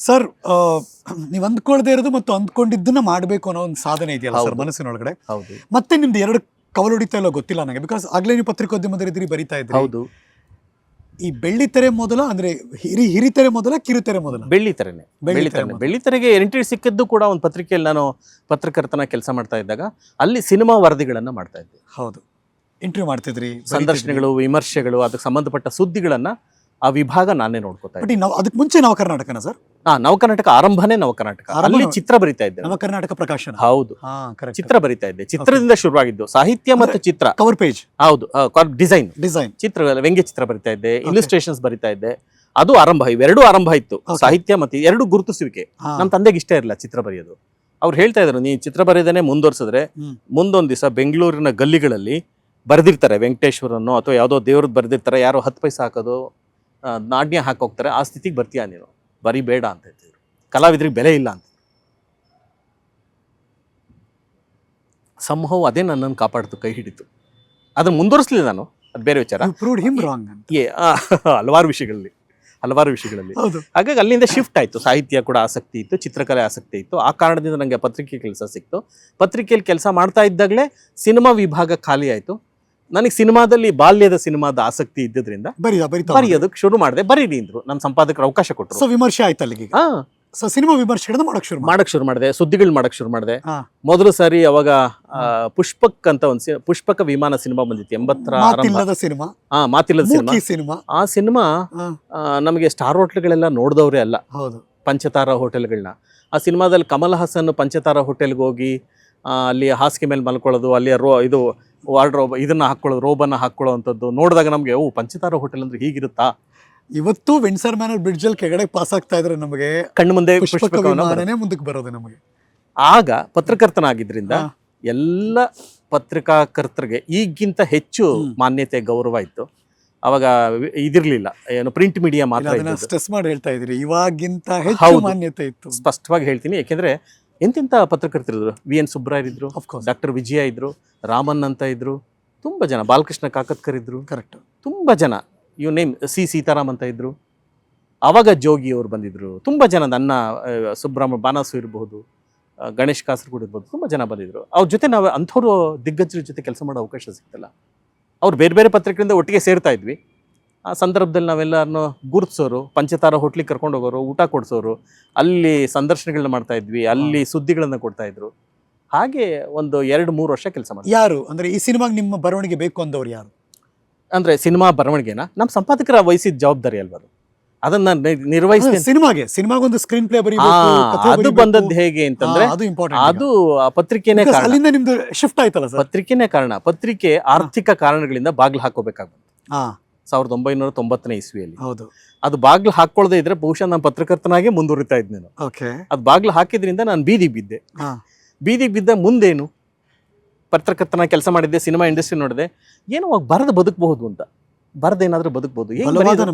Sir ನೀವು ಅಂದ್ಕೊಳ್ದೇ ಇರೋದು ಮತ್ತು ಅಂದ್ಕೊಂಡಿದ್ದನ್ನ ಮಾಡಬೇಕು ಅನ್ನೋ ಒಂದು ಸಾಧನೆ ಇದೆಯಲ್ಲ ಸರ್ ಹೌದು. ಮನಸ್ಸಿನೊಳಗಡೆ. ಹೌದು ಮತ್ತೆ ನಿಮ್ದು ಎರಡು ಕವಲು ಹೊಡಿತಾ ಇಲ್ಲೋ ಗೊತ್ತಿಲ್ಲ ನನಗೆ, ಬಿಕಾಸ್ ಆಗ್ಲೇ ನೀವು ಪತ್ರಿಕೋದ್ಯಮದಲ್ಲಿದ್ದೀರಿ, ಬರಿತಾ ಇದ್ರಿ. ಹೌದು. ಈ ಬೆಳ್ಳಿತೆರೆ ಮೊದಲ ಅಂದ್ರೆ ಹಿರಿತೆರೆ ಮೊದಲ, ಕಿರುತೆರೆ ಮೊದಲ? ಬೆಳ್ಳಿತೆರೆನೆ. ಬೆಳ್ಳಿತೆರೆ ಬೆಳ್ಳಿತೆರೆಗೆ ಎಂಟ್ರಿ ಸಿಕ್ಕಿದ್ದು ಕೂಡ ಒಂದು ಪತ್ರಿಕೆಯಲ್ಲಿ ನಾನು ಪತ್ರಕರ್ತನ ಕೆಲಸ ಮಾಡ್ತಾ ಇದ್ದಾಗ ಅಲ್ಲಿ ಸಿನಿಮಾ ವರದಿಗಳನ್ನ ಮಾಡ್ತಾ ಇದ್ದೆ. ಹೌದು, ಇಂಟರ್ವ್ಯೂ ಮಾಡ್ತಿದ್ರಿ, ಸಂದರ್ಶನಗಳು, ವಿಮರ್ಶೆಗಳು, ಅದಕ್ಕೆ ಸಂಬಂಧಪಟ್ಟ ಸುದ್ದಿಗಳನ್ನ ಆ ವಿಭಾಗ ನಾನೇ ನೋಡ್ಕೋತಾ ಇದ್ದೆ. ಬಟ್ ಅದಕ್ಕೆ ಮುಂಚೆ ನವ ಕರ್ನಾಟಕನ ಸರ್? ನವಕರ್ನಾಟಕ ಆರಂಭನೇ ನವಕರ್ನಾಟಕ, ಅಲ್ಲಿ ಚಿತ್ರ ಬರಿತಾ ಇದ್ದೆ. ನವ ಕರ್ನಾಟಕ ಪ್ರಕಾಶನ. ಹೌದು, ಚಿತ್ರ ಬರಿತಾ ಇದ್ದೆ. ಚಿತ್ರದಿಂದ ಶುರುವಾಗಿದ್ದು ಸಾಹಿತ್ಯ ಮತ್ತು ಚಿತ್ರ. Cover page. ಹೌದು, ಡಿಸೈನ್ ಚಿತ್ರ, ವ್ಯಂಗ್ಯ ಚಿತ್ರ ಬರಿತಾ ಇದ್ದೆ, ಇಲಿಸ್ಟ್ರೇಷನ್ಸ್ ಬರಿತಾ ಇದ್ದೆ. ಅದು ಆರಂಭ, ಇವೆರಡೂ ಆರಂಭ ಇತ್ತು. ಸಾಹಿತ್ಯ ಮತ್ತೆ ಎರಡು ಗುರುತಿಸುವಿಕೆ. ನಮ್ಮ ತಂದೆಗೆ ಇಷ್ಟ ಇರಲಿಲ್ಲ ಚಿತ್ರ ಬರೆಯೋದು. ಅವ್ರು ಹೇಳ್ತಾ ಇದ್ರು, ನೀ ಚಿತ್ರ ಬರೆಯೋದನ್ನೇ ಮುಂದುವರ್ಸಿದ್ರೆ ಮುಂದೊಂದ್ ದಿವಸ ಬೆಂಗಳೂರಿನ ಗಲ್ಲಿಗಳಲ್ಲಿ ಬರೆದಿರ್ತಾರೆ, ವೆಂಕಟೇಶ್ವರನ್ನು ಅಥವಾ ಯಾವುದೋ ದೇವ್ರದ್ದು ಬರೆದಿರ್ತಾರೆ, ಯಾರೋ 10 ಪೈಸೆ ಹಾಕೋದು, ನಾಣ್ಯ ಹಾಕೋಗ್ತಾರೆ, ಆ ಸ್ಥಿತಿಗೆ ಬರ್ತೀಯ ನೀನು, ಬರೀ ಬೇಡ ಅಂತ ಹೇಳ್ತಿದ್ರು. ಕಲಾವಿದ್ರಿಗೆ ಬೆಲೆ ಇಲ್ಲ ಅಂತ. ಸಂಭವ ಅದೇ ನನ್ನನ್ನು ಕಾಪಾಡ್ತು, ಕೈ ಹಿಡಿತು. ಅದನ್ನು ಮುಂದುವರಿಸಲಿಲ್ಲ ನಾನು, ಅದು ಬೇರೆ ವಿಚಾರ. ಹಲವಾರು ವಿಷಯಗಳಲ್ಲಿ ಹಾಗಾಗಿ ಅಲ್ಲಿಂದ ಶಿಫ್ಟ್ ಆಯಿತು. ಸಾಹಿತ್ಯ ಕೂಡ ಆಸಕ್ತಿ ಇತ್ತು, ಚಿತ್ರಕಲೆ ಆಸಕ್ತಿ ಇತ್ತು. ಆ ಕಾರಣದಿಂದ ನನಗೆ ಪತ್ರಿಕೆ ಕೆಲಸ ಸಿಕ್ತು. ಪತ್ರಿಕೆಯಲ್ಲಿ ಕೆಲಸ ಮಾಡ್ತಾ ಇದ್ದಾಗಲೇ ಸಿನಿಮಾ ವಿಭಾಗ ಖಾಲಿ ಆಯಿತು. ನನಗೆ ಸಿನಿಮಾದಲ್ಲಿ ಬಾಲ್ಯದ ಸಿನಿಮಾದ ಆಸಕ್ತಿ ಇದ್ದಿದ್ರಿಂದ ಬರೆಯೋದಕ್ಕೆ ಶುರು ಮಾಡಿದೆ. ಬರೀರಿ ಅಂದ್ರು, ನನ್ನ ಸಂಪಾದಕರು ಅವಕಾಶ ಕೊಟ್ಟರು. ಸೊ ವಿಮರ್ಶೆ ಆಯ್ತು ಅಲ್ಲಿಗೆ. ಸಿನಿಮಾ ವಿಮರ್ಶೆಗಳನ್ನ ಮಾಡಕ್ ಶುರು ಮಾಡಿದೆ, ಸುದ್ದಿಗಳು ಮಾಡಕ್ ಶುರು ಮಾಡಿದೆ. ಮೊದಲು ಸಾರಿ ಅವಾಗ ಪುಷ್ಪಕ್ ಅಂತ ಒಂದು ಪುಷ್ಪಕ ವಿಮಾನ ಸಿನಿಮಾ ಬಂದಿತ್ತು, 80ರ ಮಾತಿಲ್ಲದ ಸಿನಿಮಾ. ಆ ಸಿನಿಮಾ ನಮಗೆ ಸ್ಟಾರ್ ಹೋಟೆಲ್ಗಳೆಲ್ಲ ನೋಡಿದವ್ರೆ ಅಲ್ಲ, ಪಂಚತಾರ ಹೋಟೆಲ್ಗಳನ್ನ. ಆ ಸಿನಿಮಾದಲ್ಲಿ ಕಮಲ್ ಹಾಸನ್ ಪಂಚತಾರ ಹೋಟೆಲ್ಗೆ ಹೋಗಿ ಅಲ್ಲಿ ಹಾಸಿಗೆ ಮೇಲೆ ಮಲ್ಕೊಳ್ಳೋದು, ಅಲ್ಲಿ ಇದು ವಾರ್ಡ್ರೋಬ್ ಇದನ್ನ ಹಾಕೊಳ್ಳೋದು, ರೋಬನ್ನ ಹಾಕೊಳ್ಳೋ ಅಂಥದ್ದು ನೋಡಿದಾಗ ನಮಗೆ ಪಂಚತಾರ ಹೋಟೆಲ್ ಅಂದ್ರೆ ಹೀಗಿರುತ್ತಾ. ಇವತ್ತು ವಿಂಡ್ಸರ್ ಮ್ಯಾನರ್ ಬ್ರಿಡ್ಜ್ ಅಲ್ಲಿ ಕೆಳಗಡೆ ಪಾಸ್ ಆಗ್ತಾ ಇದ್ರೆ ನಮಗೆ ಕಣ್ಣು ಮುಂದೆ ಮುಂದಕ್ಕೆ ಬರೋದು ನಮಗೆ. ಆಗ ಪತ್ರಕರ್ತನಾಗಿದ್ರಿಂದ ಎಲ್ಲ ಪತ್ರಿಕಾಕರ್ತರಿಗೆ ಈಗಿಂತ ಹೆಚ್ಚು ಮಾನ್ಯತೆ, ಗೌರವ ಇತ್ತು. ಅವಾಗ ಇದಿರ್ಲಿಲ್ಲ, ಏನು ಪ್ರಿಂಟ್ ಮೀಡಿಯಾ ಮಾತ್ರ. ಸ್ಟ್ರೆಸ್ ಮಾಡಿ ಹೇಳ್ತಾ ಇದ್ರಿ, ಇವಾಗಿಂತ ಹೆಚ್ಚು ಮಾನ್ಯತೆ ಇತ್ತು. ಸ್ಪಷ್ಟವಾಗಿ ಹೇಳ್ತೀನಿ, ಯಾಕೆಂದ್ರೆ ಎಂತೆಂಥ ಪತ್ರಕರ್ತರಿದ್ರು. VN ಸುಬ್ರಾಯರ್ ಇದ್ರು, ಡಾಕ್ಟರ್ ವಿಜಯ ಇದ್ರು, ರಾಮನ್ ಅಂತ ಇದ್ರು, ತುಂಬಾ ಜನ, ಬಾಲಕೃಷ್ಣ ಕಾಕತ್ಕರ್ ಇದ್ರು, ಕರೆಕ್ಟ್, ತುಂಬಾ ಜನ, ಇವ್ ನೇಮ್ ಸೀತಾರಾಮ್ ಅಂತ ಇದ್ರು. ಅವಾಗ ಜೋಗಿ ಅವರು ಬಂದಿದ್ರು, ತುಂಬಾ ಜನ, ನನ್ನ ಬಾನಾಸು ಇರಬಹುದು, ಗಣೇಶ್ ಕಾಸರಗೋಡು ಇರ್ಬೋದು, ತುಂಬಾ ಜನ ಬಂದಿದ್ರು. ಅವ್ರ ಜೊತೆ ನಾವು ಅಂಥವ್ರು ದಿಗ್ಗಜರ ಜೊತೆ ಕೆಲಸ ಮಾಡೋ ಅವಕಾಶ ಸಿಗ್ತಲ್ಲ. ಅವ್ರು ಬೇರೆ ಬೇರೆ ಪತ್ರಿಕೆಯಿಂದ ಒಟ್ಟಿಗೆ ಸೇರ್ತಾ ಇದ್ವಿ. ಆ ಸಂದರ್ಭದಲ್ಲಿ ನಾವೆಲ್ಲರನ್ನು ಗುರುತಿಸೋರು, ಪಂಚತಾರ ಹೋಟ್ಲಿಗೆ ಕರ್ಕೊಂಡು ಹೋಗೋರು, ಊಟ ಕೊಡಿಸೋರು, ಅಲ್ಲಿ ಸಂದರ್ಶನಗಳನ್ನ ಮಾಡ್ತಾ ಇದ್ವಿ, ಅಲ್ಲಿ ಸುದ್ದಿಗಳನ್ನ ಕೊಡ್ತಾ ಇದ್ರು. ಹಾಗೆ ಒಂದು 2-3 ವರ್ಷ ಕೆಲಸ ಮಾಡಿ. ಯಾರು ಅಂದ್ರೆ ಈ ಸಿನಿಮಾಗೆ ನಿಮ್ಮ ಬರವಣಿಗೆ ಬೇಕು ಅಂದವ್ರು ಯಾರು? ಅಂದ್ರೆ ಸಿನಿಮಾ ಬರವಣಿಗೆನ ನಮ್ಮ ಸಂಪಾದಕರ ವಹಿಸಿದ ಜವಾಬ್ದಾರಿ ಅಲ್ವಾ, ಅದನ್ನ ನಿರ್ವಹಿಸಿ. ಸಿನಿಮಾಗೊಂದು ಸ್ಕ್ರೀನ್ ಪ್ಲೇ ಅದು ಬಂದದ್ದು ಹೇಗೆ ಅಂತಂದ್ರೆ, ಅದು ಪತ್ರಿಕೆನೇ ಕಾರಣ. ನಿಮ್ದು ಶಿಫ್ಟ್ ಆಯ್ತಲ್ಲ ಸರ್, ಪತ್ರಿಕೆನೇ ಕಾರಣ. ಪತ್ರಿಕೆ ಆರ್ಥಿಕ ಕಾರಣಗಳಿಂದ ಬಾಗ್ಲು ಹಾಕೋಬೇಕಾಗುತ್ತೆ 1990ನೇ ಇಸ್ವಿಯಲ್ಲಿ. ಅದು ಬಾಗ್ಲು ಹಾಕೊಳ್ಳದೆ ಇದ್ರೆ ಬಹುಶಃ ನಾನು ಪತ್ರಕರ್ತನಾಗೆ ಮುಂದುವರಿತಾ ಇದ್ನೇನು. ಅದು ಬಾಗ್ಲು ಹಾಕಿದ್ರಿಂದ ನಾನು ಬೀದಿಗೆ ಬಿದ್ದೆ. ಬೀದಿಗೆ ಬಿದ್ದ ಮುಂದೇನು, ಪತ್ರಕರ್ತನ ಕೆಲಸ ಮಾಡಿದ್ದೆ, ಸಿನಿಮಾ ಇಂಡಸ್ಟ್ರಿ ನೋಡಿದೆ, ಏನೋ ಬರದ ಬದುಕಬಹುದು ಅಂತ, ಬರದೇನಾದ್ರೂ ಬದುಕಬಹುದು.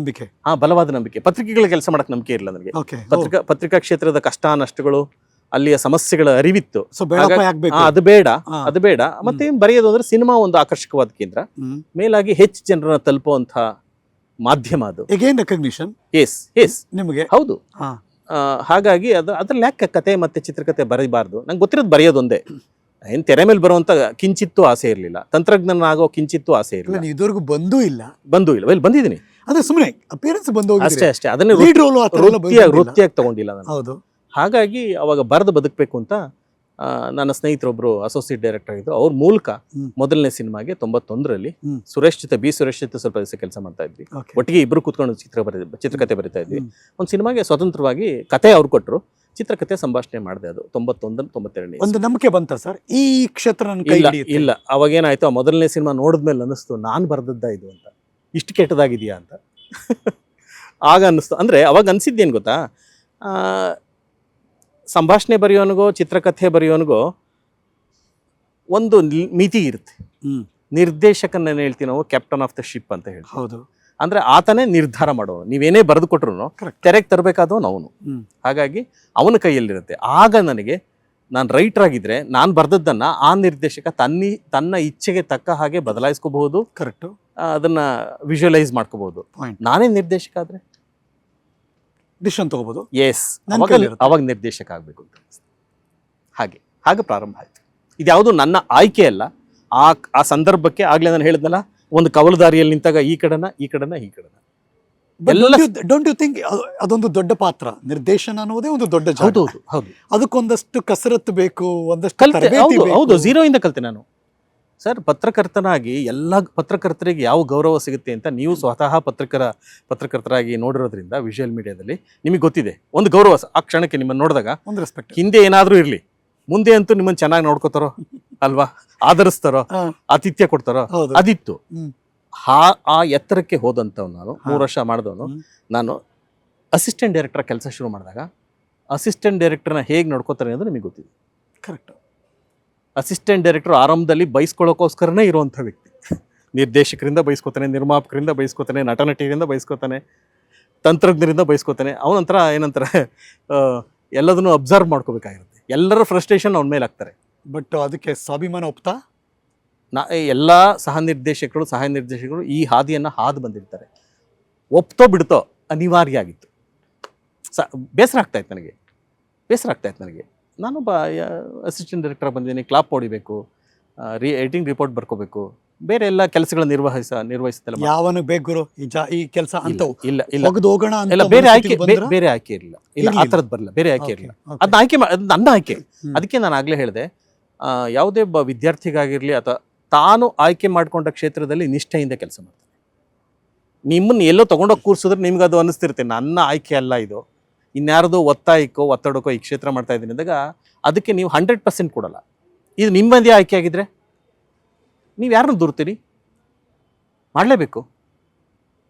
ಬಲವಾದ ನಂಬಿಕೆ. ಪತ್ರಿಕೆಗಳ ಕೆಲಸ ಮಾಡಕ್ ನಂಬಿಕೆ ಇರಲಿಲ್ಲ ನನಗೆ. ಪತ್ರಿಕಾ ಕ್ಷೇತ್ರದ ಕಷ್ಟ ನಷ್ಟಗಳು, ಅಲ್ಲಿಯ ಸಮಸ್ಯೆಗಳ ಅರಿವಿತ್ತು. ಅದು ಬೇಡ. ಮತ್ತೆ ಬರೆಯೋದು ಅಂದ್ರೆ ಸಿನಿಮಾ ಒಂದು ಆಕರ್ಷಕವಾದ ಕೇಂದ್ರ, ಮೇಲಾಗಿ ಹೆಚ್ಚು ಜನರನ್ನ ತಲುಪುವಂತ ಮಾಧ್ಯಮ. ಅದು ರೆಕಗ್ನಿಷನ್ ನಿಮಗೆ. ಹೌದು. ಹಾಗಾಗಿ ಅದ್ರಲ್ಲಿ ಯಾಕೆ ಕತೆ ಮತ್ತೆ ಚಿತ್ರಕಥೆ ಬರೀಬಾರ್ದು, ನಂಗೆ ಗೊತ್ತಿರೋದು ಬರೆಯೋದೊಂದೇ. ಏನ್ ತೆರೆ ಮೇಲೆ ಬರುವಂತ ಕಿಂಚಿತ್ತೂ ಆಸೆ ಇರಲಿಲ್ಲ, ತಂತ್ರಜ್ಞಾನ ಆಗೋ ಕಿಂಚಿತ್ತೂ ಆಸೆ ಇರಲಿಲ್ಲ. ಇದುವರೆಗೂ ಬಂದೂ ಇಲ್ಲ. ಇಲ್ಲಿ ಬಂದಿದ್ದೀನಿ, ಅದೇ ಸುಮ್ಮನೆ ಅಪಿಯರೆನ್ಸ್ ಬಂದು ಅಷ್ಟೇ. ಅದನ್ನೇ ವೃತ್ತಿಯಾಗಿ ತಗೊಂಡಿಲ್ಲ ನಾನು. ಹಾಗಾಗಿ ಅವಾಗ ಬರೆದು ಬದುಕಬೇಕು ಅಂತ ನನ್ನ ಸ್ನೇಹಿತರೊಬ್ರು ಅಸೋಸಿಯೇಟ್ ಡೈರೆಕ್ಟರ್ ಆಗಿದ್ರು. ಅವ್ರ ಮೂಲಕ ಮೊದಲನೇ ಸಿನಿಮಾಗೆ 91ರಲ್ಲಿ ಸುರೇಶ್ ಜೊತೆ ಸ್ವಲ್ಪ ದಿವಸ ಕೆಲಸ ಮಾಡ್ತಾ ಇದ್ವಿ. ಒಟ್ಟಿಗೆ ಇಬ್ರು ಕೂತ್ಕೊಂಡು ಚಿತ್ರಕಥೆ ಬರಿತಾ ಇದ್ವಿ. ಒಂದು ಸಿನಿಮಾಗೆ ಸ್ವತಂತ್ರವಾಗಿ ಕತೆ ಅವ್ರು ಕೊಟ್ಟರು, ಚಿತ್ರಕಥೆ ಸಂಭಾಷಣೆ ಮಾಡಿದೆ. ಅದು 91-92. ಒಂದು ನಂಬಿಕೆ ಬಂತ ಸರ್ ಈ ಕ್ಷೇತ್ರ? ಇಲ್ಲ. ಅವಾಗ ಏನಾಯ್ತು, ಆ ಮೊದಲನೇ ಸಿನಿಮಾ ನೋಡಿದ್ಮೇಲೆ ಅನ್ನಿಸ್ತು, ನಾನು ಬರ್ದದ್ದ ಇದು ಅಂತ, ಇಷ್ಟು ಕೆಟ್ಟದಾಗಿದೆಯಾ ಅಂತ. ಆಗ ಅನ್ನಿಸ್ತು. ಅಂದ್ರೆ ಅವಾಗ ಅನ್ಸಿದ್ದೇನು ಗೊತ್ತಾ, ಸಂಭಾಷಣೆ ಬರೆಯೋನಿಗೋ ಚಿತ್ರಕಥೆ ಬರೆಯೋನಿಗೋ ಒಂದು ಮಿತಿ ಇರುತ್ತೆ. ನಿರ್ದೇಶಕನ ಹೇಳ್ತೀವಿ ನಾವು, ಕ್ಯಾಪ್ಟನ್ ಆಫ್ ದ ಶಿಪ್ ಅಂತ ಹೇಳಿ. ಅಂದ್ರೆ ಆತನೇ ನಿರ್ಧಾರ ಮಾಡೋನು. ನೀವೇನೇ ಬರೆದು ಕೊಟ್ರು ತೆರೆಗೆ ತರಬೇಕಾದವನು ಅವನು. ಹಾಗಾಗಿ ಅವನ ಕೈಯಲ್ಲಿರುತ್ತೆ. ಆಗ ನನಗೆ, ನಾನು ರೈಟರ್ ಆಗಿದ್ರೆ ನಾನು ಬರ್ದದ್ದನ್ನ ಆ ನಿರ್ದೇಶಕ ತನ್ನ ಇಚ್ಛೆಗೆ ತಕ್ಕ ಹಾಗೆ ಬದಲಾಯಿಸ್ಕೋಬಹುದು, ಕರೆಕ್ಟ್, ಅದನ್ನ ವಿಜುವಲೈಸ್ ಮಾಡ್ಕೋಬಹುದು. ನಾನೇ ನಿರ್ದೇಶಕ ಆದ್ರೆ ಡಿಸಿಷನ್ ತಗೋಬಹುದು. ಎಸ್, ಅವಾಗ ನಿರ್ದೇಶಕ ಆಗ್ಬೇಕು ಅಂತ ಹಾಗೆ ಹಾಗೆ ಪ್ರಾರಂಭ ಆಯ್ತು. ಇದ್ಯಾವುದು ನನ್ನ ಆಯ್ಕೆ ಅಲ್ಲ, ಆ ಸಂದರ್ಭಕ್ಕೆ ಆಗ್ಲೇ ನಾನು ಹೇಳಿದ್ನಲ್ಲ, ಒಂದು ಕವಲುದಾರಿಯಲ್ಲಿ ನಿಂತಾಗ ಈ ಕಡೆನ ಡೋಂಟ್ ಯು ಥಿಂಕ್ ಅದೊಂದು ದೊಡ್ಡ ಪಾತ್ರ, ನಿರ್ದೇಶನ ಅನ್ನೋದೇ ಒಂದು ದೊಡ್ಡ ಜಾಗ. ಹೌದು, ಅದಕ್ಕೊಂದಷ್ಟು ಕಸರತ್ತು ಬೇಕು, ಒಂದಷ್ಟು ಹೌದು, ಝೀರೋ ಇಂದ ಕಲಿತೆ ನಾನು ಸರ್. ಪತ್ರಕರ್ತನಾಗಿ ಎಲ್ಲ ಪತ್ರಕರ್ತರಿಗೆ ಯಾವ ಗೌರವ ಸಿಗುತ್ತೆ ಅಂತ ನೀವು ಸ್ವತಃ ಪತ್ರಕರ್ತರಾಗಿ ನೋಡಿರೋದ್ರಿಂದ ವಿಜುವಲ್ ಮೀಡಿಯಾದಲ್ಲಿ ನಿಮಗೆ ಗೊತ್ತಿದೆ. ಒಂದು ಗೌರವ ಆ ಕ್ಷಣಕ್ಕೆ ನಿಮ್ಮನ್ನು ನೋಡಿದಾಗ ಒಂದು ರೆಸ್ಪೆಕ್ಟ್. ಹಿಂದೆ ಏನಾದರೂ ಇರಲಿ, ಮುಂದೆ ಅಂತೂ ನಿಮ್ಮನ್ನು ಚೆನ್ನಾಗಿ ನೋಡ್ಕೋತಾರೋ ಅಲ್ವಾ, ಆಧರಿಸ್ತಾರೋ, ಆತಿಥ್ಯ ಕೊಡ್ತಾರೋ, ಅದಿತ್ತು. ಆ ಎತ್ತರಕ್ಕೆ ಹೋದಂಥವ್ ನಾನು 3 ವರ್ಷ ಮಾಡಿದವನು. ನಾನು ಅಸಿಸ್ಟೆಂಟ್ ಡೈರೆಕ್ಟರ್ ಕೆಲಸ ಶುರು ಮಾಡಿದಾಗ ಅಸಿಸ್ಟೆಂಟ್ ಡೈರೆಕ್ಟರ್ನ ಹೇಗೆ ನೋಡ್ಕೋತಾರೆ ಅನ್ನೋದು ನಿಮಗೆ ಗೊತ್ತಿದೆ. ಕರೆಕ್ಟ್. ಅಸಿಸ್ಟೆಂಟ್ ಡೈರೆಕ್ಟರ್ ಆರಂಭದಲ್ಲಿ ಬಯಸ್ಕೊಳ್ಳೋಕ್ಕೋಸ್ಕರನೇ ಇರುವಂಥ ವ್ಯಕ್ತಿ. ನಿರ್ದೇಶಕರಿಂದ ಬಯಸ್ಕೋತಾನೆ, ನಿರ್ಮಾಪಕರಿಂದ ಬಯಸ್ಕೋತಾನೆ, ನಟನಟಿಯರಿಂದ ಬಯಸ್ಕೋತಾನೆ, ತಂತ್ರಜ್ಞರಿಂದ ಬಯಸ್ಕೋತಾನೆ. ಅವನಂತರ ಏನಂತಾರೆ, ಎಲ್ಲದನ್ನು ಅಬ್ಸರ್ವ್ ಮಾಡ್ಕೋಬೇಕಾಗಿರುತ್ತೆ. ಎಲ್ಲರ ಫ್ರಸ್ಟ್ರೇಷನ್ ಅವನ ಮೇಲೆ ಆಗ್ತಾರೆ. ಬಟ್ ಅದಕ್ಕೆ ಸ್ವಾಭಿಮಾನ ಒಪ್ತಾ ಎಲ್ಲ ಸಹ ನಿರ್ದೇಶಕರು ಈ ಹಾದಿಯನ್ನು ಹಾದು ಬಂದಿರ್ತಾರೆ. ಒಪ್ತೋ ಬಿಡ್ತೋ ಅನಿವಾರ್ಯ ಆಗಿತ್ತು. ಬೇಸರ ಆಗ್ತಾ ಇತ್ತು ನನಗೆ. ನಾನೊಬ್ಬ ಅಸಿಸ್ಟೆಂಟ್ ಡೈರೆಕ್ಟರ್ ಬಂದಿದ್ದೀನಿ, ಕ್ಲಾಪ್ ಹೊಡಿಬೇಕು, ಎಡಿಟಿಂಗ್ ರಿಪೋರ್ಟ್ ಬರ್ಕೋಬೇಕು, ಬೇರೆ ಎಲ್ಲ ಕೆಲಸಗಳನ್ನ ನಿರ್ವಹಿಸುತ್ತಲ್ಲ. ಯಾವನು ಬೇಕು ಈ ಕೆಲಸ ಅಂತ ಇಲ್ಲ ಹೋಗೋಣ ಇಲ್ಲ, ಬೇರೆ ಆಯ್ಕೆ ಇರಲಿಲ್ಲ. ಆ ಥರದ್ದು ಬರಲ್ಲ, ಬೇರೆ ಆಯ್ಕೆ ಇರಲಿಲ್ಲ. ಅದನ್ನ ಆಯ್ಕೆ ನನ್ನ ಆಯ್ಕೆ. ಅದಕ್ಕೆ ನಾನು ಆಗಲೇ ಹೇಳಿದೆ, ಯಾವುದೇ ಒಬ್ಬ ವಿದ್ಯಾರ್ಥಿಗಾಗಿರಲಿ ಅಥವಾ ತಾನು ಆಯ್ಕೆ ಮಾಡ್ಕೊಂಡ ಕ್ಷೇತ್ರದಲ್ಲಿ ನಿಷ್ಠೆಯಿಂದ ಕೆಲಸ ಮಾಡ್ತಾನೆ. ನಿಮ್ಮನ್ನು ಎಲ್ಲೋ ತೊಗೊಂಡೋಗಿ ಕೂರಿಸಿದ್ರೆ ನಿಮ್ಗೆ ಅದು ಅನ್ನಿಸ್ತಿರುತ್ತೆ, ನನ್ನ ಆಯ್ಕೆ ಅಲ್ಲ ಇದು, ಇನ್ಯಾರ್ದು ಒತ್ತಡಕ್ಕೋ ಈ ಕ್ಷೇತ್ರ ಮಾಡ್ತಾ ಇದ್ದೀನಿ ಅಂದಾಗ ಅದಕ್ಕೆ ನೀವು 100% ಕೊಡಲ್ಲ. ಇದು ನಿಮ್ಮದೇ ಆಯ್ಕೆ ಆಗಿದ್ರೆ ನೀವು ಯಾರನ್ನು ದೂರ್ತೀರಿ? ಮಾಡಲೇಬೇಕು.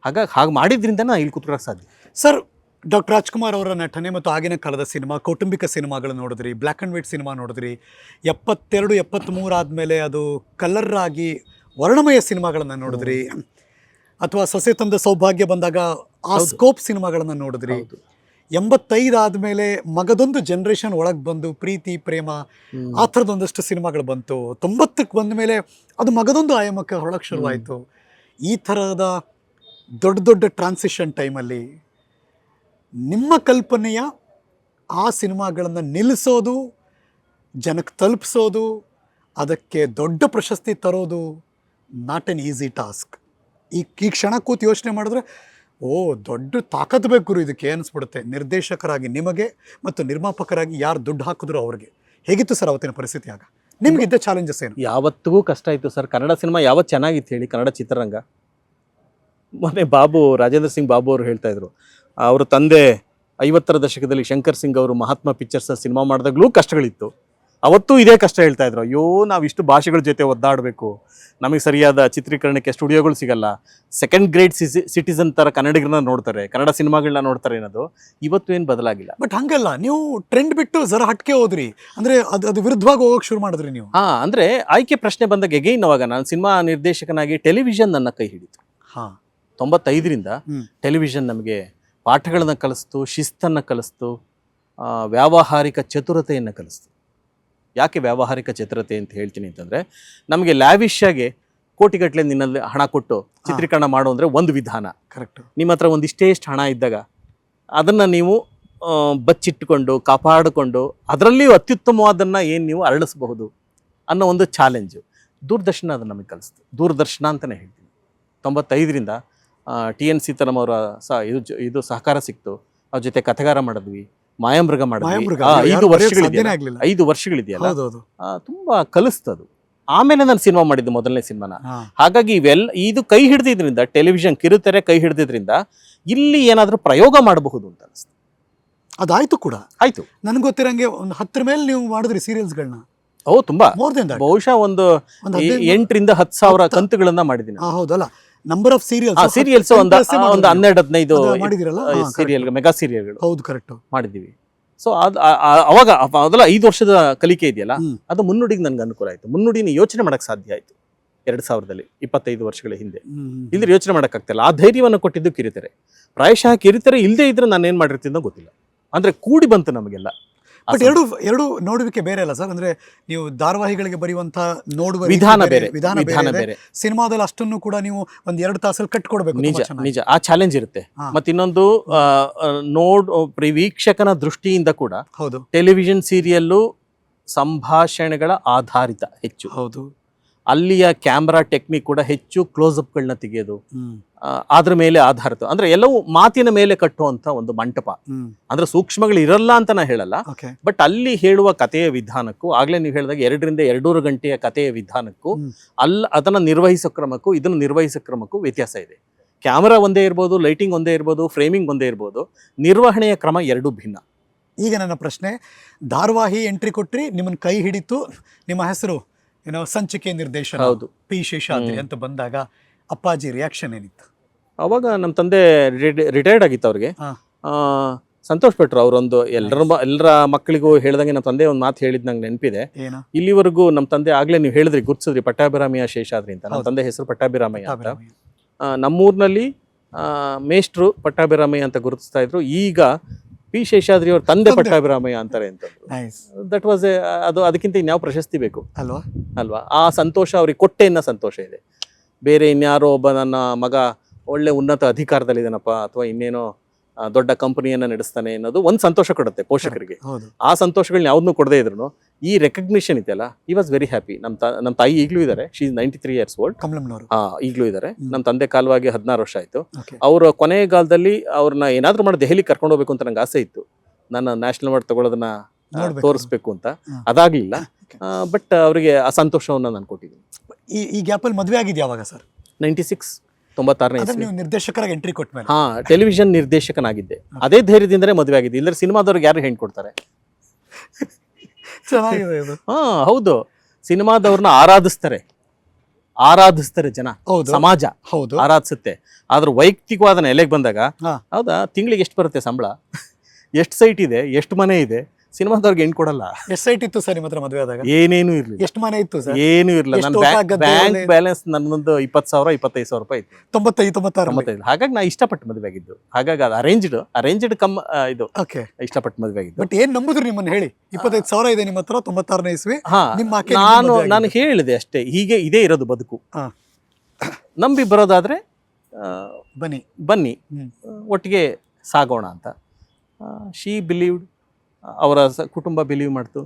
ಹಾಗೆ ಮಾಡಿದ್ರಿಂದ ನಾನು ಇಲ್ಲಿ ಕೂತ್ಕೊಳ್ಳೋಕೆ ಸಾಧ್ಯ. ಸರ್, ಡಾಕ್ಟರ್ ರಾಜ್ಕುಮಾರ್ ಅವರ ನಟನೆ ಮತ್ತು ಆಗಿನ ಕಾಲದ ಸಿನಿಮಾ, ಕೌಟುಂಬಿಕ ಸಿನಿಮಾಗಳು ನೋಡಿದ್ರಿ, ಬ್ಲ್ಯಾಕ್ ಆ್ಯಂಡ್ ವೈಟ್ ಸಿನಿಮಾ ನೋಡಿದ್ರಿ, 72, 73 ಆದಮೇಲೆ ಅದು ಕಲರ್ ಆಗಿ ವರ್ಣಮಯ ಸಿನಿಮಾಗಳನ್ನು ನೋಡಿದ್ರಿ, ಅಥವಾ ಸೊಸೆ ತಂದ ಸೌಭಾಗ್ಯ ಬಂದಾಗ ಆ ಸ್ಕೋಪ್ ಸಿನಿಮಾಗಳನ್ನು ನೋಡಿದ್ರಿ. 85 ಆದಮೇಲೆ ಮಗದೊಂದು ಜನ್ರೇಷನ್ ಒಳಗೆ ಬಂದು ಪ್ರೀತಿ ಪ್ರೇಮ ಆ ಥರದೊಂದಷ್ಟು ಸಿನಿಮಾಗಳು ಬಂತು. 90ಕ್ಕೆ ಬಂದ ಮೇಲೆ ಅದು ಮಗದೊಂದು ಆಯಾಮಕ್ಕೆ ಹೊರಳಕ್ಕೆ ಶುರುವಾಯಿತು. ಈ ಥರದ ದೊಡ್ಡ ಟ್ರಾನ್ಸಿಷನ್ ಟೈಮಲ್ಲಿ ನಿಮ್ಮ ಕಲ್ಪನೆಯ ಆ ಸಿನಿಮಾಗಳನ್ನು ನಿಲ್ಲಿಸೋದು, ಜನಕ್ಕೆ ತಲುಪಿಸೋದು, ಅದಕ್ಕೆ ದೊಡ್ಡ ಪ್ರಶಸ್ತಿ ತರೋದು ನಾಟ್ ಎನ್ ಈಸಿ ಟಾಸ್ಕ್. ಈ ಕ್ಷಣ ಕೂತು ಯೋಚನೆ ಮಾಡಿದ್ರೆ ದೊಡ್ಡ ತಾಕತ್ತು ಬೇಕು ಗುರು ಇದಕ್ಕೆ ಅನಿಸ್ಬಿಡುತ್ತೆ. ನಿರ್ದೇಶಕರಾಗಿ ನಿಮಗೆ ಮತ್ತು ನಿರ್ಮಾಪಕರಾಗಿ ಯಾರು ದುಡ್ಡು ಹಾಕಿದ್ರು ಅವ್ರಿಗೆ. ಹೇಗಿತ್ತು ಸರ್ ಅವತ್ತಿನ ಪರಿಸ್ಥಿತಿ? ಆಗ ನಿಮಗಿದ್ದ ಚಾಲೆಂಜಸ್ ಏನು? ಯಾವತ್ತಿಗೂ ಕಷ್ಟ ಇತ್ತು ಸರ್. ಕನ್ನಡ ಸಿನಿಮಾ ಯಾವತ್ತು ಚೆನ್ನಾಗಿತ್ತು ಹೇಳಿ, ಕನ್ನಡ ಚಿತ್ರರಂಗ. ಮೊನ್ನೆ ರಾಜೇಂದ್ರ ಸಿಂಗ್ ಬಾಬು ಅವರು ಹೇಳ್ತಾ ಇದ್ರು, ಅವರ ತಂದೆ 50ರ ದಶಕದಲ್ಲಿ ಶಂಕರ್ ಸಿಂಗ್ ಅವರು ಮಹಾತ್ಮ ಪಿಕ್ಚರ್ಸ್ ಸಿನಿಮಾ ಮಾಡಿದಾಗಲೂ ಕಷ್ಟಗಳಿತ್ತು. ಅವತ್ತು ಇದೇ ಕಷ್ಟ ಹೇಳ್ತಾ ಇದ್ರು, ಅಯ್ಯೋ ನಾವು ಇಷ್ಟು ಭಾಷೆಗಳ ಜೊತೆ ಒದ್ದಾಡಬೇಕು, ನಮಗೆ ಸರಿಯಾದ ಚಿತ್ರೀಕರಣಕ್ಕೆ ಸ್ಟುಡಿಯೋಗಳು ಸಿಗಲ್ಲ, ಸೆಕೆಂಡ್ ಗ್ರೇಡ್ ಸಿಟಿಸನ್ ಥರ ಕನ್ನಡಿಗರನ್ನ ನೋಡ್ತಾರೆ, ಕನ್ನಡ ಸಿನಿಮಾಗಳನ್ನ ನೋಡ್ತಾರೆ ಅನ್ನೋದು. ಇವತ್ತು ಏನು ಬದಲಾಗಿಲ್ಲ. ಬಟ್ ಹಂಗಲ್ಲ, ನೀವು ಟ್ರೆಂಡ್ ಬಿಟ್ಟು ಜರ ಹಟ್ಕೆ ಹೋದ್ರಿ, ಅಂದರೆ ಅದು ವಿರುದ್ಧವಾಗಿ ಹೋಗೋಕೆ ಶುರು ಮಾಡಿದ್ರಿ ನೀವು. ಅಂದರೆ ಆಯ್ಕೆ ಪ್ರಶ್ನೆ ಬಂದಾಗ ಎಗೈನ್ ಅವಾಗ ನಾನು ಸಿನಿಮಾ ನಿರ್ದೇಶಕನಾಗಿ ಟೆಲಿವಿಷನ್ ನನ್ನ ಕೈ ಹಿಡಿತು. 95ರಿಂದ ಟೆಲಿವಿಷನ್ ನಮಗೆ ಪಾಠಗಳನ್ನು ಕಲಿಸ್ತು, ಶಿಸ್ತನ್ನು ಕಲಿಸ್ತು, ವ್ಯಾವಹಾರಿಕ ಚತುರತೆಯನ್ನು ಕಲಿಸ್ತು. ಯಾಕೆ ವ್ಯಾವಹಾರಿಕ ಚತುರತೆ ಅಂತ ಹೇಳ್ತೀನಿ ಅಂತಂದರೆ, ನಮಗೆ ಲ್ಯಾವಿಶಾಗೆ ಕೋಟಿಗಟ್ಟಲೆ ನಿನ್ನಲ್ಲಿ ಹಣ ಕೊಟ್ಟು ಚಿತ್ರೀಕರಣ ಮಾಡು ಅಂದರೆ ಒಂದು ವಿಧಾನ. ಕರೆಕ್ಟ್. ನಿಮ್ಮ ಹತ್ರ ಒಂದಿಷ್ಟೇ ಹಣ ಇದ್ದಾಗ ಅದನ್ನು ನೀವು ಬಚ್ಚಿಟ್ಟುಕೊಂಡು ಕಾಪಾಡಿಕೊಂಡು ಅದರಲ್ಲಿಯೂ ಅತ್ಯುತ್ತಮವಾದನ್ನು ಏನು ನೀವು ಅರಳಿಸಬಹುದು ಅನ್ನೋ ಒಂದು ಚಾಲೆಂಜು ದೂರದರ್ಶನ ಅದನ್ನು ನಮಗೆ ಕಲಿಸ್ತು. ದೂರದರ್ಶನ ಅಂತಲೇ ಹೇಳ್ತೀನಿ. 95ರಿಂದ TN ಸೀತಾರಾಮ್ ಅವರ ಇದು ಸಹಕಾರ ಸಿಕ್ತು. ಅವ್ರ ಜೊತೆ ಕಥೆಗಾರ ಮಾಡಿದ್ವಿ, ಮಾಯಾಮೃಗ ಮಾಡಿದ್ವಿ. 5 ವರ್ಷಗಳಿದೆಯಲ್ಲ, ತುಂಬಾ ಕಲಿಸ್ತದು. ಆಮೇಲೆ ನಾನು ಸಿನಿಮಾ ಮಾಡಿದ್ದು ಮೊದಲನೇ ಸಿನಿಮಾನ. ಹಾಗಾಗಿ ಇದು ಕೈ ಹಿಡಿದಿದ್ರಿಂದ, ಟೆಲಿವಿಷನ್ ಕಿರುತೆರೆ ಕೈ ಹಿಡಿದಿದ್ರಿಂದ ಇಲ್ಲಿ ಏನಾದರೂ ಪ್ರಯೋಗ ಮಾಡಬಹುದು ಅಂತ ಅನಿಸ್ತು. ಅದಾಯ್ತು ಕೂಡ ಆಯ್ತು. ನನಗೆ ಗೊತ್ತಿರಂಗೆ ಒಂದು 10 ಮೇಲೆ ನೀವು ಮಾಡಿದ್ರಿ ಸೀರಿಯಲ್ಸ್ಗಳನ್ನ. ತುಂಬಾ ಬಹುಶಃ ಒಂದು 8ರಿಂದ 10,000 ಕಂತುಗಳನ್ನ ಮಾಡಿದ್ದೀನಿ. ಹೌದಲ್ಲ, ನಂಬರ್ ಆಫ್ ಸೀರಿಯಲ್ಸ್ ಒಂದು 12-15 ಸೀರಿಯಲ್, ಮೆಗಾ ಸೀರಿಯಲ್ಗಳು. ಹೌದು, ಕರೆಕ್ಟ್ ಮಾಡಿದ್ದೀವಿ. ಸೊ ಅವಾಗ ಅದೆಲ್ಲ 5 ವರ್ಷದ ಕಲಿಕೆ ಇದೆಯಲ್ಲ, ಅದು ಮುನ್ನುಡಿಗೆ ನನ್ಗೆ ಅನುಕೂಲ ಆಯ್ತು. ಮುನ್ನುಡಿನ ಯೋಚನೆ ಮಾಡಕ್ ಸಾಧ್ಯ ಆಯ್ತು 2000ರಲ್ಲಿ, 25 ವರ್ಷಗಳ ಹಿಂದೆ. ಇಲ್ಲದ್ರೆ ಯೋಚನೆ ಮಾಡೋಕ್ಕಾಗ್ತಿಲ್ಲ. ಆ ಧೈರ್ಯವನ್ನು ಕೊಟ್ಟಿದ್ದು ಕಿರುತೆರೆ. ಪ್ರಾಯಶಃ ಕಿರುತೆರೆ ಇಲ್ಲದೆ ಇದ್ರೆ ನಾನು ಏನು ಮಾಡಿರ್ತೀನೋ ಗೊತ್ತಿಲ್ಲ. ಅಂದ್ರೆ ಕೂಡಿ ಬಂತು ನಮಗೆಲ್ಲ. ಬಟ್ ಎರಡು ನೋಡುವಿಕೆ ಬೇರೆ ಅಲ್ಲ ಸರ್, ಅಂದ್ರೆ ನೀವು ಧಾರಾವಾಹಿಗಳಿಗೆ ಬರೆಯುವಂತ ನೋಡುವ ವಿಧಾನ ಬೇರೆ, ವಿಧಾನ ಬೇರೆ. ಸಿನಿಮಾದಲ್ಲಿ ಅಷ್ಟನ್ನು ಕೂಡ ನೀವು ಒಂದ್ 2 ತಾಸಲ್ಲಿ ಕಟ್ಕೊಡ್ಬೇಕು. ನಿಜ ಆ ಚಾಲೆಂಜ್ ಇರುತ್ತೆ. ಮತ್ತೆ ಇನ್ನೊಂದು ವೀಕ್ಷಕನ ದೃಷ್ಟಿಯಿಂದ ಕೂಡ ಹೌದು, ಟೆಲಿವಿಷನ್ ಸೀರಿಯಲ್ಲು ಸಂಭಾಷಣೆಗಳ ಆಧಾರಿತ ಹೆಚ್ಚು. ಹೌದು, ಅಲ್ಲಿಯ ಕ್ಯಾಮ್ರಾ ಟೆಕ್ನಿಕ್ ಕೂಡ ಹೆಚ್ಚು ಕ್ಲೋಸ್ಅಪ್ಗಳನ್ನ ತೆಗೆಯೋದು, ಅದ್ರ ಮೇಲೆ ಆಧಾರಿತ, ಅಂದ್ರೆ ಎಲ್ಲವೂ ಮಾತಿನ ಮೇಲೆ ಕಟ್ಟುವಂತ ಒಂದು ಮಂಟಪ. ಅಂದ್ರೆ ಸೂಕ್ಷ್ಮಗಳು ಇರಲ್ಲ ಅಂತ ನಾ ಹೇಳಲ್ಲ, ಬಟ್ ಅಲ್ಲಿ ಹೇಳುವ ಕಥೆಯ ವಿಧಾನಕ್ಕೂ, ಆಗ್ಲೇ ನೀವು ಹೇಳಿದಾಗ 2 ರಿಂದ 2.5 ಗಂಟೆಯ ಕಥೆಯ ವಿಧಾನಕ್ಕೂ ಅದನ್ನ ನಿರ್ವಹಿಸೋ ಕ್ರಮಕ್ಕೂ ಇದನ್ನು ನಿರ್ವಹಿಸೋ ಕ್ರಮಕ್ಕೂ ವ್ಯತ್ಯಾಸ ಇದೆ. ಕ್ಯಾಮರಾ ಒಂದೇ ಇರ್ಬೋದು, ಲೈಟಿಂಗ್ ಒಂದೇ ಇರ್ಬೋದು, ಫ್ರೇಮಿಂಗ್ ಒಂದೇ ಇರ್ಬೋದು, ನಿರ್ವಹಣೆಯ ಕ್ರಮ ಎರಡೂ ಭಿನ್ನ. ಈಗ ನನ್ನ ಪ್ರಶ್ನೆ, ಧಾರಾವಾಹಿ ಎಂಟ್ರಿ ಕೊಟ್ರಿ, ನಿಮ್ಮನ್ನ ಕೈ ಹಿಡಿತು, ನಿಮ್ಮ ಹೆಸರು ಏನೋ ಸಂಚಿಕೆ ನಿರ್ದೇಶನ ಪಿ ಶೇಷಾದ್ರಿ ಅಂತ ಬಂದಾಗ ಅಪ್ಪಾಜಿ ರಿಯಾಕ್ಷನ್ ಏನಿತ್ತು? ಅವಾಗ ನಮ್ಮ ತಂದೆ ರಿಟೈರ್ಡ್ ಆಗಿತ್ತು ಅವ್ರಿಗೆ. ಸಂತೋಷ್ ಪಟ್ರು ಅವರೊಂದು ಎಲ್ಲರ ಮಕ್ಕಳಿಗೂ ಹೇಳ್ದಂಗೆ ನಮ್ಮ ತಂದೆ ಒಂದು ಮಾತು ಹೇಳಿದ್ ನಂಗೆ ನೆನಪಿದೆ. ಇಲ್ಲಿವರೆಗೂ ನಮ್ಮ ತಂದೆ, ಆಗ್ಲೇ ನೀವು ಹೇಳಿದ್ರಿ, ಗುರ್ತಿಸಿದ್ರಿ, ಪಟ್ಟಾಭಿರಾಮಯ್ಯ ಶೇಷಾದ್ರಿ ಅಂತ. ನಮ್ಮ ತಂದೆ ಹೆಸರು ಪಟ್ಟಾಭಿರಾಮಯ್ಯ ಅಂತ. ನಮ್ಮೂರಿನಲ್ಲಿ ಮೇಷ್ಟ್ರು ಪಟ್ಟಾಭಿರಾಮಯ್ಯ ಅಂತ ಗುರುತಿಸ್ತಾ ಇದ್ರು. ಈಗ ಪಿ ಶೇಷಾದ್ರಿ ಅವ್ರ ತಂದೆ ಪಟ್ಟಾಭಿರಾಮಯ್ಯ ಅಂತಾರೆ ಅಂತ. ದಟ್ ವಾಸ್ ಅದು, ಅದಕ್ಕಿಂತ ಇನ್ಯಾವ ಪ್ರಶಸ್ತಿ ಬೇಕು ಅಲ್ವಾ? ಆ ಸಂತೋಷ ಅವ್ರಿಗೆ ಕೊಟ್ಟೆ ಅನ್ನೋ ಸಂತೋಷ ಇದೆ. ಬೇರೆ ಇನ್ಯಾರೋ ಒಬ್ಬ ನನ್ನ ಮಗ ಒಳ್ಳೆ ಉನ್ನತ ಅಧಿಕಾರದಲ್ಲಿದ್ದಾನಪ್ಪ, ಅಥವಾ ಇನ್ನೇನೋ ದೊಡ್ಡ ಕಂಪನಿಯನ್ನ ನಡೆಸ್ತಾನೆ ಅನ್ನೋದು ಒಂದು ಸಂತೋಷ ಕೊಡುತ್ತೆ ಪೋಷಕರಿಗೆ. ಆ ಸಂತೋಷಗಳನ್ನ ಯಾವ್ದನ್ನೂ ಕೊಡದೇ ಇದ್ರು ಈ ರೆಕಗ್ನಿಷನ್ ಇದೆಯಲ್ಲ, ಈ ವಾಸ್ ವೆರಿ ಹ್ಯಾಪಿ. ನಮ್ಮ ತಾಯಿ ಈಗಲೂ ಇದ್ದಾರೆ, ಶಿ ಇಸ್ 93 years old. ಈಗಲೂ ಇದ್ದಾರೆ. ನಮ್ಮ ತಂದೆ ಕಾಲವಾಗಿ 16 ವರ್ಷ ಆಯ್ತು. ಅವ್ರ ಕೊನೆಯ ಕಾಲದಲ್ಲಿ ಅವ್ರನ್ನ ಏನಾದ್ರೂ ಮಾಡಿ ದೆಹಲಿ ಕರ್ಕೊಂಡು ಹೋಗ್ಬೇಕು ಅಂತ ನಂಗೆ ಆಸೆ ಇತ್ತು, ನನ್ನ ನ್ಯಾಷನಲ್ ಅವಾರ್ಡ್ ತಗೊಳ್ಳೋದನ್ನ ತೋರಿಸ್ಬೇಕು ಅಂತ. ಅದಾಗ್ಲಿಲ್ಲ, ಬಟ್ ಅವರಿಗೆ ಆ ಸಂತೋಷವನ್ನ ನಾನು ಕೊಟ್ಟಿದ್ದೀನಿ. ಈ ಗ್ಯಾಪಲ್ಲಿ ಮದುವೆ ಆಗಿದ್ದು ಯಾವಾಗ ಸರ್? 96 ನೀವು ನಿರ್ದೇಶಕರಾಗಿ ಎಂಟ್ರಿ ಕೊಟ್ಟ ಮೇಲೆ? ಟೆಲಿವಿಷನ್ ನಿರ್ದೇಶಕನಾಗಿದ್ದೆ. ಅದೇ ಧೈರ್ಯದಿಂದಲೇ ಮದುವೆ ಆಗಿದ್ದೆ. ಇಲ್ಲದ್ರೆ ಸಿನಿಮಾದವ್ರಿಗೆ ಯಾರು ಹೆಣ್ಣು ಕೊಡ್ತಾರೆ? ಚೆನ್ನಾಗಿದೆ. ಹೌದು, ಸಿನಿಮಾದವ್ರನ್ನ ಆರಾಧಿಸ್ತಾರೆ ಜನ, ಸಮಾಜ ಆರಾಧಿಸುತ್ತೆ. ಆದ್ರೆ ವೈಯಕ್ತಿಕವಾದ ನೆಲೆಗೆ ಬಂದಾಗ, ಹೌದಾ, ತಿಂಗಳಿಗೆ ಎಷ್ಟು ಬರುತ್ತೆ ಸಂಬಳ, ಎಷ್ಟು ಸೈಟ್ ಇದೆ, ಎಷ್ಟು ಮನೆ ಇದೆ, ಸಿನಿಮಾದವ್ರಿಗೆ ಹೆಣ್ಣು ಕೊಡಲ್ಲ. ಎಷ್ಟು ಸೈಟ್ ಇತ್ತು ಸರ್ ನಿಮ್ಮ ಹತ್ರ ಮದುವೆ ಆದಾಗ? ಏನೇನು ಇರ್ಲಿಲ್ಲ. ಎಷ್ಟು ಮನೆ ಇತ್ತು ಸರ್? ಏನು ಇರಲಿಲ್ಲ. ನನ್ನ ಬ್ಯಾಂಕ್ ಬ್ಯಾಲೆನ್ಸ್ ನನ್ನೊಂದು 20,000 25,000 ರೂಪಾಯಿ ಇತ್ತು. 95. ಹಾಗಾಗಿ ನಾ ಇಷ್ಟಪಟ್ಟು ಮದುವೆ ಆಗಿದ್ದು. ಹಾಗಾಗಿ ಅದು ಅರೇಂಜ್ಡ್ ಕಮ್ ಇದು ಇಷ್ಟಪಟ್ಟು ಮದುವೆ ಆಗಿದ್ದು. ಬಟ್ ಏನ್ ನಂಬುದ್ರು ನಿಮ್ಮನ್ನ ಹೇಳಿ? 25,000 ಇದೆ ನಿಮ್ಮ ಹತ್ರ, 96ನೇ ಇಸ್ವಿ. ನಾನು ಹೇಳಿದೆ ಅಷ್ಟೇ, ಹೀಗೆ ಇದೇ ಇರೋದು ಬದುಕು, ನಂಬಿ ಬರೋದಾದ್ರೆ ಬನ್ನಿ ಒಟ್ಟಿಗೆ ಸಾಗೋಣ ಅಂತ. ಶಿ ಬಿಲೀವ್ಡ್, ಅವರ ಕುಟುಂಬ ಬಿಲೀವ್ ಮಾಡ್ತು.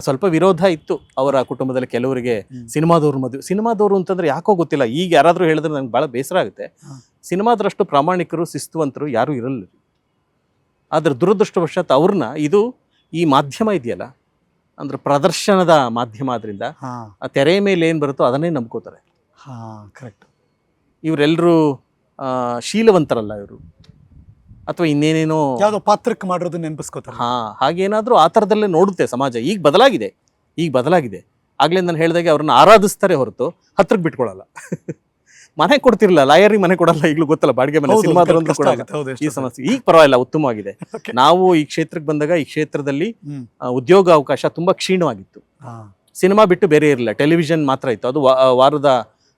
ಸ್ವಲ್ಪ ವಿರೋಧ ಇತ್ತು ಅವರ ಕುಟುಂಬದಲ್ಲಿ. ಕೆಲವರಿಗೆ ಸಿನಿಮಾದವರು ಅಂತಂದ್ರೆ ಯಾಕೋ ಗೊತ್ತಿಲ್ಲ, ಈಗ ಯಾರಾದ್ರೂ ಹೇಳಿದ್ರೆ ನಂಗೆ ಬಹಳ ಬೇಸರ ಆಗುತ್ತೆ. ಸಿನಿಮಾದರಷ್ಟು ಪ್ರಾಮಾಣಿಕರು, ಶಿಸ್ತುವಂತರು ಯಾರು ಇರಲ್ಲ. ಆದ್ರೆ ದುರದೃಷ್ಟವಶಾತ್ ಅವ್ರನ್ನ ಈ ಮಾಧ್ಯಮ ಇದೆಯಲ್ಲ, ಅಂದ್ರೆ ಪ್ರದರ್ಶನದ ಮಾಧ್ಯಮ, ಆದ್ರಿಂದ ಆ ತೆರೆ ಮೇಲೆ ಏನ್ ಬರುತ್ತೋ ಅದನ್ನೇ ನಂಬ್ಕೋತಾರೆ. ಕರೆಕ್ಟ್. ಇವರೆಲ್ಲರೂ ಶೀಲವಂತರಲ್ಲ ಇವರು, ಅಥವಾ ಇನ್ನೇನೇನೋ ಯಾವ್ದೋ ಪಾತ್ರಕ್ಕೆ ಮಾಡೋದು ನೆನಪಿಸ್ಕೋತಾರೆ. ಹಾಗೇನಾದ್ರೂ ಆ ಥರದಲ್ಲೇ ನೋಡುತ್ತೆ ಸಮಾಜ. ಈಗ ಬದಲಾಗಿದೆ. ಆಗ್ಲೇ ನಾನು ಹೇಳ್ದಾಗೆ ಅವ್ರನ್ನ ಆರಾಧಿಸ್ತಾರೆ ಹೊರತು ಹತ್ರಕ್ಕೆ ಬಿಟ್ಕೊಳಲ್ಲ. ಮನೆ ಕೊಡ್ತಿರ್ಲಿಲ್ಲ, ಲಾಯರಿಗೆ ಮನೆ ಕೊಡಲ್ಲ, ಈಗಲೂ ಗೊತ್ತಲ್ಲ, ಬಾಡಿಗೆ ಮನೆ. ಸಿನಿಮಾದ್ರಂತೂ ಕೊಡಲ್ಲ. ಈ ಸಮಸ್ಯೆ ಈಗ ಪರವಾಗಿಲ್ಲ, ಉತ್ತಮವಾಗಿದೆ. ನಾವು ಈ ಕ್ಷೇತ್ರಕ್ಕೆ ಬಂದಾಗ ಈ ಕ್ಷೇತ್ರದಲ್ಲಿ ಉದ್ಯೋಗ ಅವಕಾಶ ತುಂಬಾ ಕ್ಷೀಣವಾಗಿತ್ತು. ಸಿನಿಮಾ ಬಿಟ್ಟು ಬೇರೆ ಇರಲಿಲ್ಲ, ಟೆಲಿವಿಷನ್ ಮಾತ್ರ ಇತ್ತು. ಅದು ವಾರದ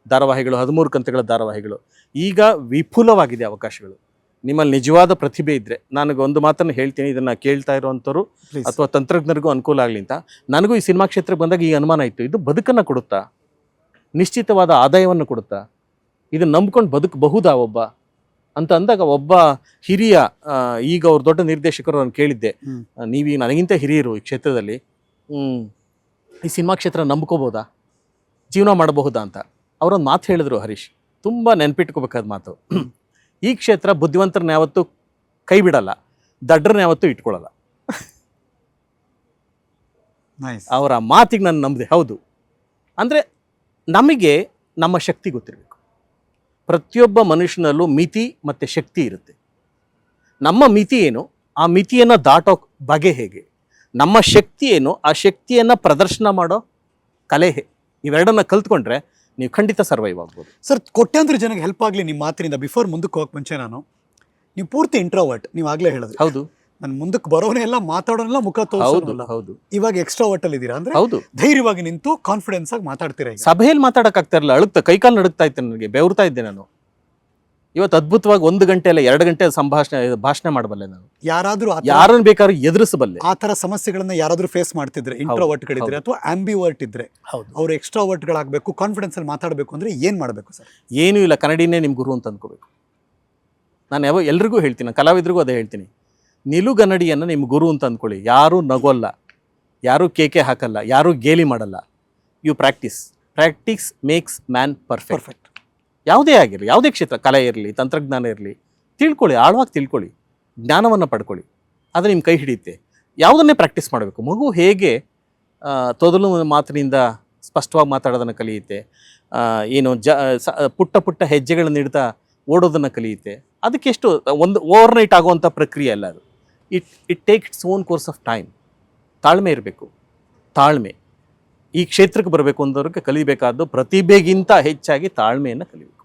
ಧಾರಾವಾಹಿಗಳು, 13 ಕಂತುಗಳ ಧಾರಾವಾಹಿಗಳು. ಈಗ ವಿಪುಲವಾಗಿದೆ ಅವಕಾಶಗಳು. ನಿಮ್ಮಲ್ಲಿ ನಿಜವಾದ ಪ್ರತಿಭೆ ಇದ್ರೆ, ನನಗೆ ಒಂದು ಮಾತನ್ನು ಹೇಳ್ತೀನಿ, ಇದನ್ನ ಕೇಳ್ತಾ ಇರುವಂಥವ್ರು ಅಥವಾ ತಂತ್ರಜ್ಞರಿಗೂ ಅನುಕೂಲ ಆಗಲಿ ಅಂತ. ನನಗೂ ಈ ಸಿನಿಮಾ ಕ್ಷೇತ್ರಕ್ಕೆ ಬಂದಾಗ ಈ ಅನುಮಾನ ಇತ್ತು, ಇದು ಬದುಕನ್ನು ಕೊಡುತ್ತಾ, ನಿಶ್ಚಿತವಾದ ಆದಾಯವನ್ನು ಕೊಡುತ್ತಾ, ಇದನ್ನ ನಂಬ್ಕೊಂಡು ಬದುಕಬಹುದಾ ಒಬ್ಬ ಅಂತ ಅಂದಾಗ, ಒಬ್ಬ ಹಿರಿಯ, ಈಗ ಅವ್ರ ದೊಡ್ಡ ನಿರ್ದೇಶಕರು ನಾನು ಕೇಳಿದ್ದೆ, ನೀವು ನನಗಿಂತ ಹಿರಿಯರು ಈ ಕ್ಷೇತ್ರದಲ್ಲಿ, ಈ ಸಿನಿಮಾ ಕ್ಷೇತ್ರ ನಂಬ್ಕೋಬೋದಾ, ಜೀವನ ಮಾಡಬಹುದಾ ಅಂತ. ಅವರೊಂದು ಮಾತು ಹೇಳಿದ್ರು, ಹರೀಶ್, ತುಂಬ ನೆನ್ಪಿಟ್ಕೋಬೇಕಾದ ಮಾತು. ಈ ಕ್ಷೇತ್ರ ಬುದ್ಧಿವಂತರನ್ನ ಯಾವತ್ತೂ ಕೈ ಬಿಡಲ್ಲ, ದಡ್ಡರನ್ನ ಯಾವತ್ತೂ ಇಟ್ಕೊಳ್ಳಲ್ಲ. ಅವರ ಮಾತಿಗೆ ನಾನು ನಂಬಿದೆ. ಹೌದು, ಅಂದರೆ ನಮಗೆ ನಮ್ಮ ಶಕ್ತಿ ಗೊತ್ತಿರಬೇಕು. ಪ್ರತಿಯೊಬ್ಬ ಮನುಷ್ಯನಲ್ಲೂ ಮಿತಿ ಮತ್ತು ಶಕ್ತಿ ಇರುತ್ತೆ. ನಮ್ಮ ಮಿತಿ ಏನು, ಆ ಮಿತಿಯನ್ನು ದಾಟೋ ಬಗೆ ಹೇಗೆ, ನಮ್ಮ ಶಕ್ತಿ ಏನು, ಆ ಶಕ್ತಿಯನ್ನು ಪ್ರದರ್ಶನ ಮಾಡೋ ಕಲೆ, ಇವೆರಡನ್ನ ಕಲ್ತ್ಕೊಂಡ್ರೆ ನೀವು ಖಂಡಿತ ಸರ್ವೈವ್ ಆಗ್ಬೋದು. ಸರ್, ಕೋಟ್ಯಾಂತರ ಜನಕ್ಕೆ ಹೆಲ್ಪ್ ಆಗಲಿ ನಿಮ್ಮ ಮಾತಿನಿಂದ. ಬಿಫೋರ್ ಮುಂದಕ್ಕೆ ಹೋಗಕ್ಕೆ ಮುಂಚೆ, ನೀವು ಪೂರ್ತಿ ಇಂಟ್ರೋವರ್ಟ್, ನೀವು ಆಗಲೇ ಹೇಳಿದ್ರಿ. ಹೌದು, ನಾನು ಮುಂದಕ್ಕೆ ಬರೋನೇ ಎಲ್ಲ, ಮಾತಾಡೋನೆಲ್ಲ, ಮುಖ ತೋರಿಸೋಲ್ಲ. ಹೌದು. ಇವಾಗ ಎಕ್ಸ್ಟ್ರಾವರ್ಟ್ ಅಲ್ಲಿ ಇದ್ದೀರಾ ಅಂದ್ರೆ? ಹೌದು. ಧೈರ್ಯವಾಗಿ ನಿಂತು ಕಾನ್ಫಿಡೆನ್ಸ್ ಆಗಿ ಮಾತಾಡ್ತೀರಾ. ಸಭೆಯಲ್ಲಿ ಮಾತಾಡಕ್ ಆಗ್ತಾ ಇರಲಿಲ್ಲ, ಕೈಕಾಲು ನಡುಗ್ತಾ ಇತ್ತು ನನಗೆ, ಬೆವರ್ತಾ ಇದ್ದೆ ನಾನು. ಇವತ್ತು ಅದ್ಭುತವಾಗಿ 1 ಗಂಟೆ ಅಲ್ಲ 2 ಗಂಟೆ ಭಾಷಣ ಮಾಡಬಲ್ಲೆ ನಾನು. ಯಾರಾದ್ರೂ ಯಾರನ್ನು ಬೇಕಾದ್ರೂ ಎದುರಿಸಬಲ್ಲೆ. ಆ ತರ ಸಮಸ್ಯೆಗಳನ್ನ ಯಾರಾದ್ರೂ ಫೇಸ್ ಮಾಡ್ತಿದ್ರೆ, ಇಂಟ್ರೋವರ್ಟ್ಗಳಿದ್ರೆ ಅಥವಾ ಆಂಬಿವರ್ಟ್ ಇದ್ರೆ, ಅವ್ರು ಎಕ್ಸ್ಟ್ರಾವರ್ಟ್ಗಳಾಗಬೇಕು, ಕಾನ್ಫಿಡೆನ್ಸ್ ಅಲ್ಲಿ ಮಾತಾಡಬೇಕು ಅಂದ್ರೆ ಏನ್ ಮಾಡಬೇಕು ಸರ್? ಏನೂ ಇಲ್ಲ, ಕನ್ನಡಿನೇ ನಿಮ್ ಗುರು ಅಂತ ಅನ್ಕೋಬೇಕು. ನಾನು ಎಲ್ರಿಗೂ ಹೇಳ್ತೀನಿ, ಕಲಾವಿದ್ರಿಗೂ ಅದೇ ಹೇಳ್ತೀನಿ, ನಿಲುಗನ್ನಡಿಯನ್ನು ನಿಮ್ಮ ಗುರು ಅಂತ ಅಂದ್ಕೊಳ್ಳಿ. ಯಾರೂ ನಗೋಲ್ಲ, ಯಾರೂ ಕೇಕೆ ಹಾಕಲ್ಲ, ಯಾರೂ ಗೇಲಿ ಮಾಡಲ್ಲ. You practice makes man perfect. ಯಾವುದೇ ಆಗಿರಲಿ, ಯಾವುದೇ ಕ್ಷೇತ್ರ, ಕಲೆ ಇರಲಿ, ತಂತ್ರಜ್ಞಾನ ಇರಲಿ, ತಿಳ್ಕೊಳ್ಳಿ, ಆಳವಾಗಿ ತಿಳ್ಕೊಳ್ಳಿ, ಜ್ಞಾನವನ್ನು ಪಡ್ಕೊಳ್ಳಿ, ಅದು ನಿಮ್ಮ ಕೈ ಹಿಡಿಯುತ್ತೆ. ಯಾವುದನ್ನೇ ಪ್ರಾಕ್ಟೀಸ್ ಮಾಡಬೇಕು. ಮಗು ಹೇಗೆ ತೊದಲು ಮಾತಿನಿಂದ ಸ್ಪಷ್ಟವಾಗಿ ಮಾತಾಡೋದನ್ನು ಕಲಿಯುತ್ತೆ, ಏನು ಪುಟ್ಟ ಪುಟ್ಟ ಹೆಜ್ಜೆಗಳನ್ನು ಇಡ್ತಾ ಓಡೋದನ್ನು ಕಲಿಯುತ್ತೆ. ಅದಕ್ಕೆ ಎಷ್ಟು ಒಂದು ಓವರ್ನೈಟ್ ಆಗುವಂಥ ಪ್ರಕ್ರಿಯೆ ಅಲ್ಲ ಅದು. It take its own course of time. ತಾಳ್ಮೆ ಇರಬೇಕು, ತಾಳ್ಮೆ. ಈ ಕ್ಷೇತ್ರಕ್ಕೆ ಬರಬೇಕು ಅಂದವ್ರಿಗೆ ಕಲಿಬೇಕಾದ್ದು ಪ್ರತಿಭೆಗಿಂತ ಹೆಚ್ಚಾಗಿ ತಾಳ್ಮೆಯನ್ನು ಕಲಿಬೇಕು.